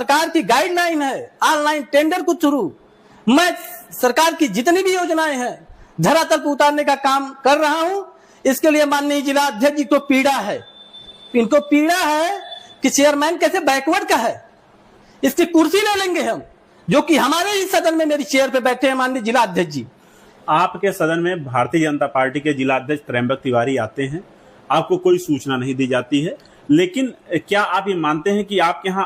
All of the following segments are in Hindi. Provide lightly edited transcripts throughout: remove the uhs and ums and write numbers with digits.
सरकार की गाइडलाइन है ऑनलाइन टेंडर के थ्रू मैं सरकार की जितनी भी योजनाएं हैं धरातल पर उतारने का काम कर रहा हूं। इसके लिए माननीय जिला अध्यक्ष जी को पीड़ा है, इनको पीड़ा है कि चेयरमैन कैसे बैकवर्ड का है। इसकी कुर्सी ले लेंगे हम, जो कि हमारे ही सदन में मेरी चेयर पे बैठे हैं माननीय जिला अध्यक्ष जी। आपके सदन में भारतीय जनता पार्टी के जिला अध्यक्ष त्र्यंबक तिवारी आते हैं, आपको कोई सूचना नहीं दी जाती है, लेकिन क्या आप ये मानते हैं कि आपके यहाँ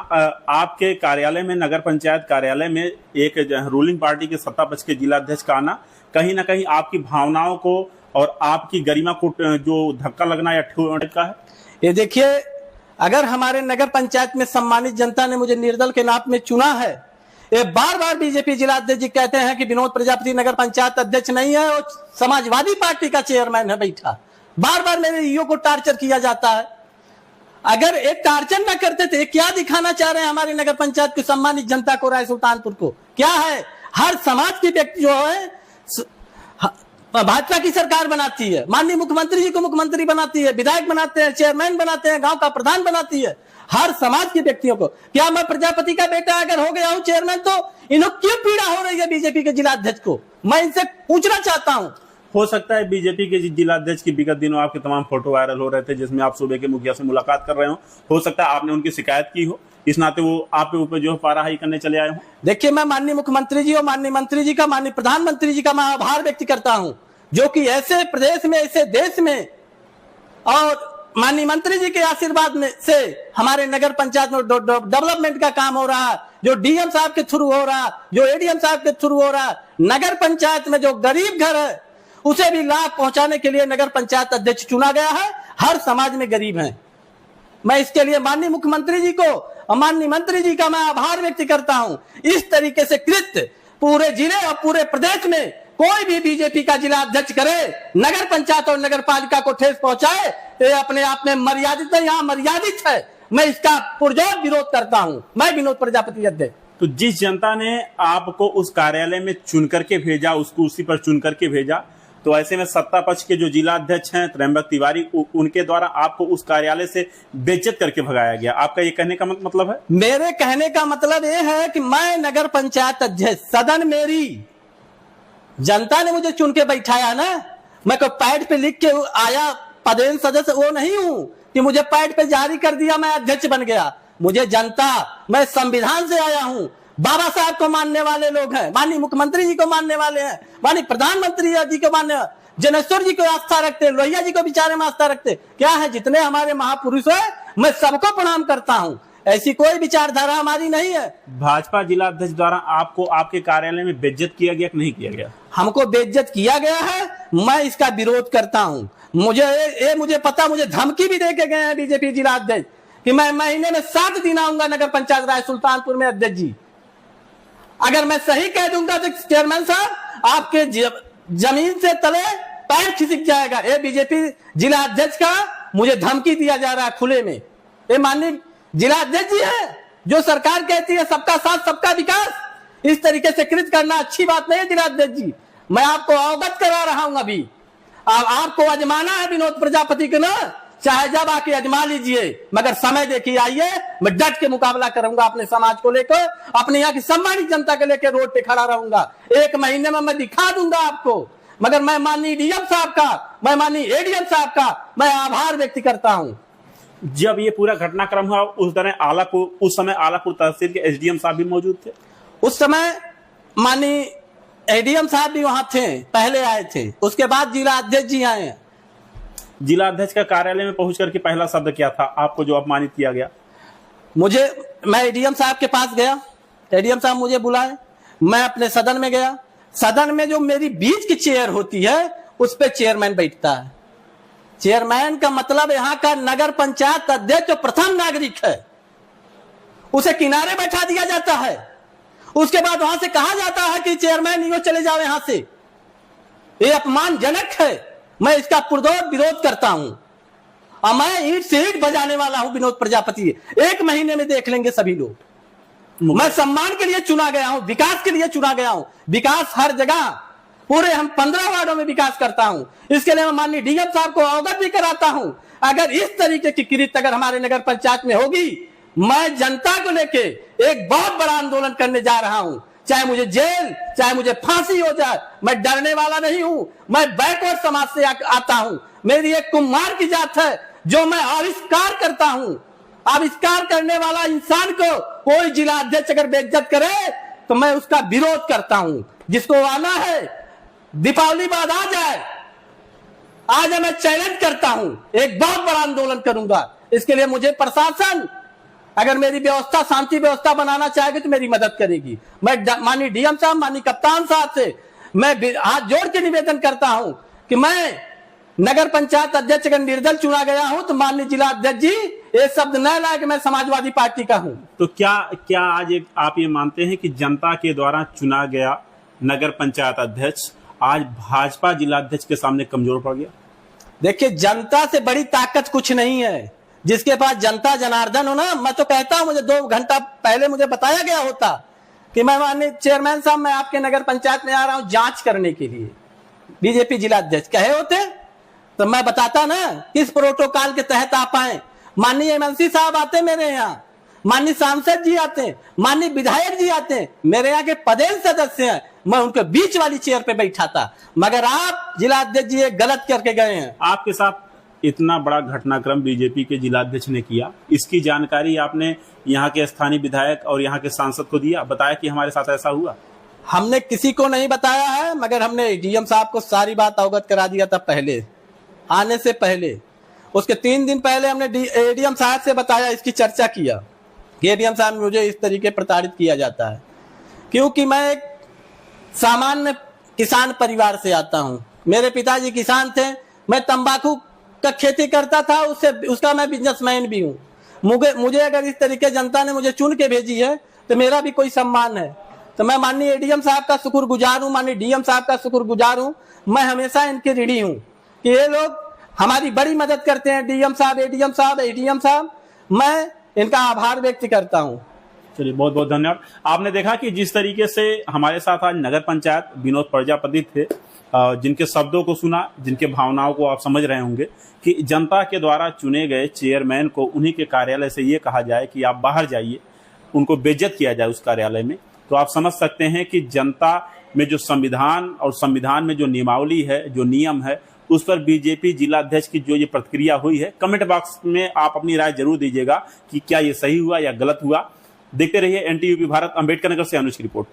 आपके कार्यालय में, नगर पंचायत कार्यालय में एक रूलिंग पार्टी के सत्ता पक्ष के जिला अध्यक्ष का आना कहीं ना कहीं आपकी भावनाओं को और आपकी गरिमा को जो धक्का लगना या ठोकर का है? ये देखिए, अगर हमारे नगर पंचायत में सम्मानित जनता ने मुझे निर्दल के नाम में चुना है, ये बार बार बीजेपी जिला अध्यक्ष जी कहते हैं कि विनोद प्रजापति नगर पंचायत अध्यक्ष नहीं है, वो समाजवादी पार्टी का चेयरमैन है बैठा। बार बार मेरे ईओ को टार्चर किया जाता है। अगर एक टार्चर ना करते थे, क्या दिखाना चाह रहे हैं हमारी नगर पंचायत की सम्मानित जनता को, राय सुल्तानपुर को? क्या है, हर समाज की व्यक्ति जो है भाजपा की सरकार बनाती है, माननीय मुख्यमंत्री जी को मुख्यमंत्री बनाती है, विधायक बनाते हैं, चेयरमैन बनाते हैं, गांव का प्रधान बनाती है, हर समाज के व्यक्तियों को। क्या मैं प्रजापति का बेटा अगर हो गया हूं चेयरमैन, तो इन्हें क्यों पीड़ा हो रही है बीजेपी के जिला अध्यक्ष को? मैं इनसे पूछना चाहता हूं। हो सकता है बीजेपी के जिला अध्यक्ष की विगत दिनों आपके तमाम फोटो वायरल हो रहे थे जिसमें आप सूबे के मुखिया से मुलाकात कर रहे हो सकता है आपने उनकी शिकायत की हो, इस नाते वो आपके ऊपर जो पाराहाई करने चले आए हो। देखिए, मैं माननीय मुख्यमंत्री जी और माननीय मंत्री जी का, माननीय प्रधानमंत्री जी का मैं आभार व्यक्त करता हूं, जो कि ऐसे प्रदेश में, ऐसे देश में और माननीय मंत्री जी के आशीर्वाद में से हमारे नगर पंचायत में डेवलपमेंट का काम हो रहा है, जो डीएम साहब के थ्रू हो रहा, जो एडीएम साहब के थ्रू हो रहा। नगर पंचायत में जो गरीब घर है उसे भी लाभ पहुंचाने के लिए नगर पंचायत अध्यक्ष चुना गया है। हर समाज में गरीब हैं। मैं इसके लिए माननीय मुख्यमंत्री जी को और माननीय मंत्री जी का मैं आभार व्यक्त करता हूं। इस तरीके से कृत्य पूरे जिले और पूरे प्रदेश में कोई भी बीजेपी का जिला अध्यक्ष करे, नगर पंचायत और नगर पालिका को ठेस पहुंचाए, तो ये अपने आप में मर्यादित है, यहाँ मर्यादित है। मैं इसका पुरजोर विरोध करता हूं। मैं विनोद प्रजापति अध्यक्ष। तो जिस जनता ने आपको उस कार्यालय में चुन करके भेजा, उस कुर्सी पर चुन करके भेजा, तो ऐसे में सत्ता पक्ष के जो जिला अध्यक्ष हैं त्र्यंबक तिवारी, उनके द्वारा आपको उस कार्यालय से बेइज्जत करके भगाया गया। आपका ये कहने का मतलब है? मेरे कहने का मतलब ये है कि मैं नगर पंचायत अध्यक्ष, सदन मेरी जनता ने मुझे चुन के बैठाया ना। मैं कोई पैड पे लिख के आया पदेन सदस्य वो नहीं हूं कि मुझे पैड पे जारी कर दिया मैं अध्यक्ष बन गया। मुझे जनता, मैं संविधान से आया हूं, बाबा साहब को मानने वाले लोग हैं, माननीय मुख्यमंत्री जी को मानने वाले हैं, माननीय प्रधानमंत्री जी को मानने, जनेश्वर जी को आस्था रखते, लोहिया जी को विचारे में आस्था रखते। क्या है, जितने हमारे महापुरुष है मैं सबको प्रणाम करता हूं। ऐसी कोई विचारधारा हमारी नहीं है। भाजपा जिला अध्यक्ष द्वारा आपको आपके कार्यालय में बेइज्जत किया गया कि नहीं किया गया? हमको बेइज्जत किया गया है, मैं इसका विरोध करता हूं। मुझे पता, मुझे धमकी भी दे के गए हैं बीजेपी जिला अध्यक्ष कि मैं महीने में 7 दिन आऊंगा नगर पंचायत राय सुल्तानपुर में अध्यक्ष जी। अगर मैं सही कह दूंगा तो चेयरमैन साहब आपके जमीन से तले पैर खिसक जाएगा। ये बीजेपी जिला अध्यक्ष का मुझे धमकी दिया जा रहा है खुले में। ये माननीय जिला अध्यक्ष जी है, जो सरकार कहती है सबका साथ सबका विकास, इस तरीके से कृत करना अच्छी बात नहीं है जिला अध्यक्ष जी। मैं आपको अवगत करा रहा हूं। अभी आपको आजमाना है विनोद प्रजापति को ना, चाहे जब आके आजमा लीजिए, मगर समय देखिए आइए, मैं डट के मुकाबला करूंगा अपने समाज को लेकर, अपने यहाँ की सम्मानित जनता को लेकर रोड पे खड़ा रहूंगा। 1 महीने में मैं दिखा दूंगा आपको। मगर मैं माननीय डीएम साहब का, मैं माननीय एडीएम साहब का मैं आभार व्यक्त करता हूं। जब ये पूरा घटनाक्रम हुआ उस समय आलापुर तहसील के एसडीएम साहब भी मौजूद थे? उस समय माननीय एडीएम साहब भी वहां थे, पहले आए थे, उसके बाद जिला अध्यक्ष जी आए हैं। जिला अध्यक्ष का कार्यालय में पहुंच करके पहला शब्द क्या था आपको जो अपमानित किया गया? मैं एडीएम साहब के पास गया, एडीएम साहब मुझे बुलाए, मैं अपने सदन में गया। सदन में जो मेरी बीच की चेयर होती है उस पे चेयरमैन बैठता है। चेयरमैन का मतलब यहाँ का नगर पंचायत अध्यक्ष जो प्रथम नागरिक है उसे किनारे बैठा दिया जाता है। उसके बाद वहां से कहा जाता है कि चेयरमैन यूं चले जाओ यहां से। ये अपमानजनक है। मैं इसका पुरजोर विरोध करता हूं और मैं ईंट से ईंट बजाने वाला हूं विनोद प्रजापति। 1 महीने में देख लेंगे सभी लोग। मैं सम्मान के लिए चुना गया हूं, विकास के लिए चुना गया हूं। विकास हर जगह, पूरे हम 15 वार्डों में विकास करता हूं। इसके लिए मैं माननीय डीएम साहब को अवगत भी कराता हूं। अगर इस तरीके की कृत्य अगर हमारे नगर पंचायत में होगी, मैं जनता को लेके एक बहुत बड़ा आंदोलन करने जा रहा हूं, चाहे मुझे जेल, चाहे मुझे फांसी हो जाए। मैं डरने वाला नहीं हूं। मैं बैकवर्ड समाज से आता हूं। मेरी एक कुम्हार की जात है जो मैं आविष्कार करता हूं। आविष्कार करने वाला इंसान को कोई जिला अध्यक्ष अगर बेइज्जत करे तो मैं उसका विरोध करता हूं। जिसको आना है दीपावली बाद आ जाए। आज मैं चैलेंज करता हूं, एक बहुत बड़ा आंदोलन करूंगा। इसके लिए मुझे प्रशासन अगर मेरी व्यवस्था, शांति व्यवस्था बनाना चाहेगी तो मेरी मदद करेगी। मैं माननीय डीएम साहब, माननीय कप्तान साहब से मैं हाथ जोड़ के निवेदन करता हूं कि मैं नगर पंचायत अध्यक्ष अगर निर्दल चुना गया हूं तो माननीय जिला अध्यक्ष जी ये शब्द न लाए कि मैं समाजवादी पार्टी का हूं। तो क्या आज आप ये मानते हैं कि जनता के द्वारा चुना गया नगर पंचायत अध्यक्ष आज भाजपा जिला अध्यक्ष के सामने कमजोर पड़ गया? देखिए, जनता से बड़ी ताकत कुछ नहीं है। जिसके पास जनता जनार्दन हो ना, मैं तो कहता हूं मुझे 2 घंटा पहले मुझे बताया गया होता कि मैं माननीय चेयरमैन साहब मैं आपके नगर पंचायत में आ रहा हूं जांच करने के लिए, बीजेपी जिला अध्यक्ष कहे होते तो मैं बताता ना किस प्रोटोकॉल के तहत आप आए। माननीय एमएलसी साहब आते मेरे यहाँ, माननीय सांसद जी आते हैं, माननीय विधायक जी आते हैं, मेरे यहाँ के पदेन सदस्य हैं, मैं उनके बीच वाली चेयर पे बैठा था। मगर आप जिला अध्यक्ष जी गलत करके गए हैं। आपके साथ इतना बड़ा घटनाक्रम बीजेपी के जिला अध्यक्ष ने किया, इसकी जानकारी आपने यहाँ के स्थानीय विधायक और यहाँ के सांसद को दिया, बताया कि हमारे साथ ऐसा हुआ? हमने किसी को नहीं बताया है, मगर हमने डीएम साहब को सारी बात अवगत करा दिया था पहले आने से पहले। उसके 3 दिन पहले हमने एडीएम साहब से बताया, इसकी चर्चा किया कि एडीएम साहब मुझे इस तरीके प्रताड़ित किया जाता है। क्योंकि मैं एक सामान्य किसान परिवार से आता हूं। मेरे पिताजी किसान थे, मैं तंबाकू का खेती करता था, उसका मैं बिजनेसमैन भी हूं। मुझे अगर इस तरीके जनता ने मुझे चुन के भेजी है तो मेरा भी कोई सम्मान है। तो मैं माननीय एडीएम साहब का शुक्रगुजार हूं, माननीय डीएम साहब का शुक्रगुजार हूं। मैं हमेशा इनके ऋणी हूं कि ये लोग हमारी बड़ी मदद करते हैं। डीएम साहब, एडीएम साहब, एडीएम साहब, मैं इनका आभार व्यक्त करता हूं। चलिए, बहुत बहुत धन्यवाद। आपने देखा कि जिस तरीके से हमारे साथ आज नगर पंचायत विनोद प्रजापति थे, जिनके शब्दों को सुना, जिनके भावनाओं को आप समझ रहे होंगे कि जनता के द्वारा चुने गए चेयरमैन को उन्हीं के कार्यालय से ये कहा जाए कि आप बाहर जाइए, उनको बेइज्जत किया जाए उस कार्यालय में, तो आप समझ सकते हैं कि जनता में जो संविधान और संविधान में जो नियमावली है, जो नियम है, उस पर बीजेपी जिला अध्यक्ष की जो ये प्रतिक्रिया हुई है, कमेंट बॉक्स में आप अपनी राय जरूर दीजिएगा कि क्या ये सही हुआ या गलत हुआ। देखते रहिए एनटीयूपी भारत। अंबेडकर नगर से अनुज की रिपोर्ट।